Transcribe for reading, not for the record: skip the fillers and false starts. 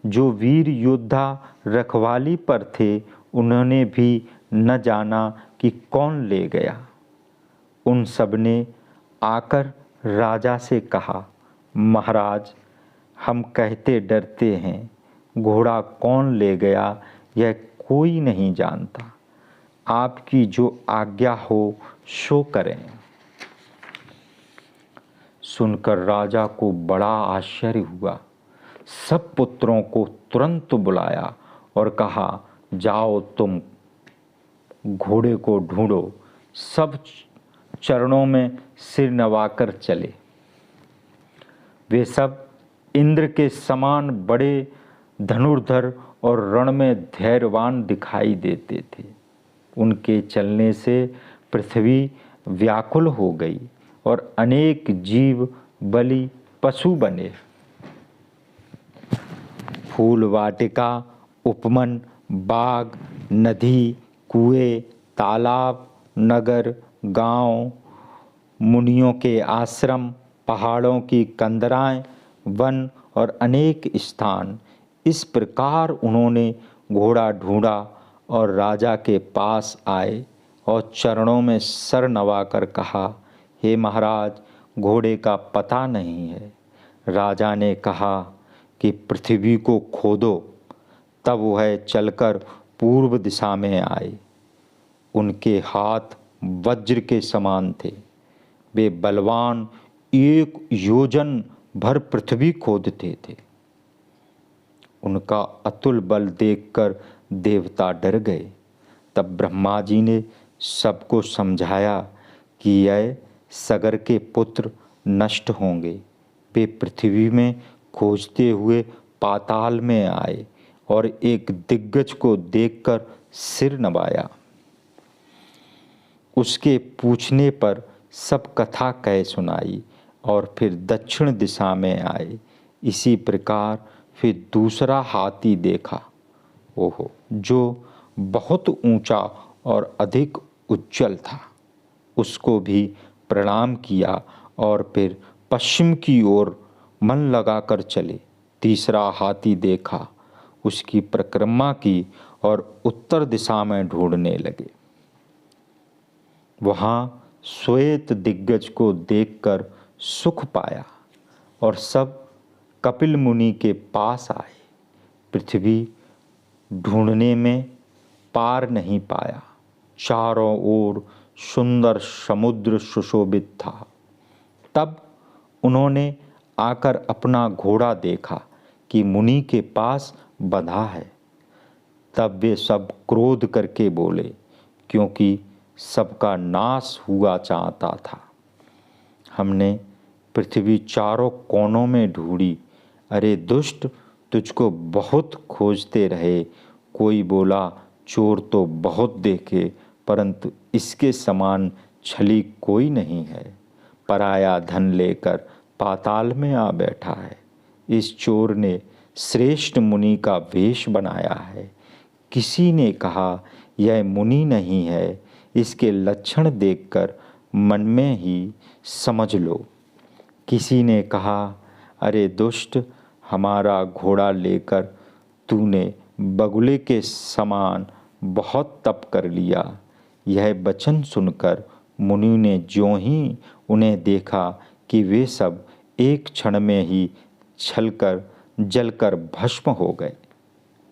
जो वीर योद्धा रखवाली पर थे उन्होंने भी न जाना कि कौन ले गया। उन सब ने आकर राजा से कहा, महाराज, हम कहते डरते हैं, घोड़ा कौन ले गया यह कोई नहीं जानता। आपकी जो आज्ञा हो सो करें। सुनकर राजा को बड़ा आश्चर्य हुआ। सब पुत्रों को तुरंत बुलाया और कहा, जाओ तुम घोड़े को ढूंढो। सब चरणों में सिर नवाकर चले। वे सब इंद्र के समान बड़े धनुर्धर और रण में धैर्यवान दिखाई देते थे। उनके चलने से पृथ्वी व्याकुल हो गई और अनेक जीव बलि पशु बने। फूल वाटिका, उपवन, बाग, नदी, कुएं, तालाब, नगर, गांव, मुनियों के आश्रम, पहाड़ों की कंदराएं, वन और अनेक स्थान, इस प्रकार उन्होंने घोड़ा ढूंढा और राजा के पास आए और चरणों में सर नवाकर कहा, हे महाराज, घोड़े का पता नहीं है। राजा ने कहा कि पृथ्वी को खोदो। तब वह चलकर पूर्व दिशा में आए। उनके हाथ वज्र के समान थे। वे बलवान 1 योजन भर पृथ्वी खोदते थे। उनका अतुल बल देखकर देवता डर गए। तब ब्रह्मा जी ने सबको समझाया कि यह सगर के पुत्र नष्ट होंगे। वे पृथ्वी में खोजते हुए पाताल में आए और एक दिग्गज को देखकर सिर नवाया। उसके पूछने पर सब कथा कह सुनाई और फिर दक्षिण दिशा में आए। इसी प्रकार फिर दूसरा हाथी देखा, ओहो, जो बहुत ऊंचा और अधिक उज्जवल था। उसको भी प्रणाम किया और फिर पश्चिम की ओर मन लगाकर चले। तीसरा हाथी देखा, उसकी परिक्रमा की और उत्तर दिशा में ढूंढने लगे। वहां श्वेत दिग्गज को देखकर सुख पाया और सब कपिल मुनि के पास आए। पृथ्वी ढूंढने में पार नहीं पाया। चारों ओर सुंदर समुद्र सुशोभित था। तब उन्होंने आकर अपना घोड़ा देखा कि मुनि के पास बंधा है। तब वे सब क्रोध करके बोले, क्योंकि सबका नाश हुआ चाहता था। हमने पृथ्वी चारों कोनों में ढूंढी। अरे दुष्ट, तुझको बहुत खोजते रहे। कोई बोला, चोर तो बहुत देखे, परंतु इसके समान छली कोई नहीं है। पराया धन लेकर पाताल में आ बैठा है। इस चोर ने श्रेष्ठ मुनि का वेश बनाया है। किसी ने कहा, यह मुनि नहीं है, इसके लक्षण देखकर मन में ही समझ लो। किसी ने कहा, अरे दुष्ट, हमारा घोड़ा लेकर तूने बगुले के समान बहुत तप कर लिया। यह वचन सुनकर मुनि ने ज्यों ही उन्हें देखा कि वे सब एक क्षण में ही छलकर जलकर भस्म हो गए।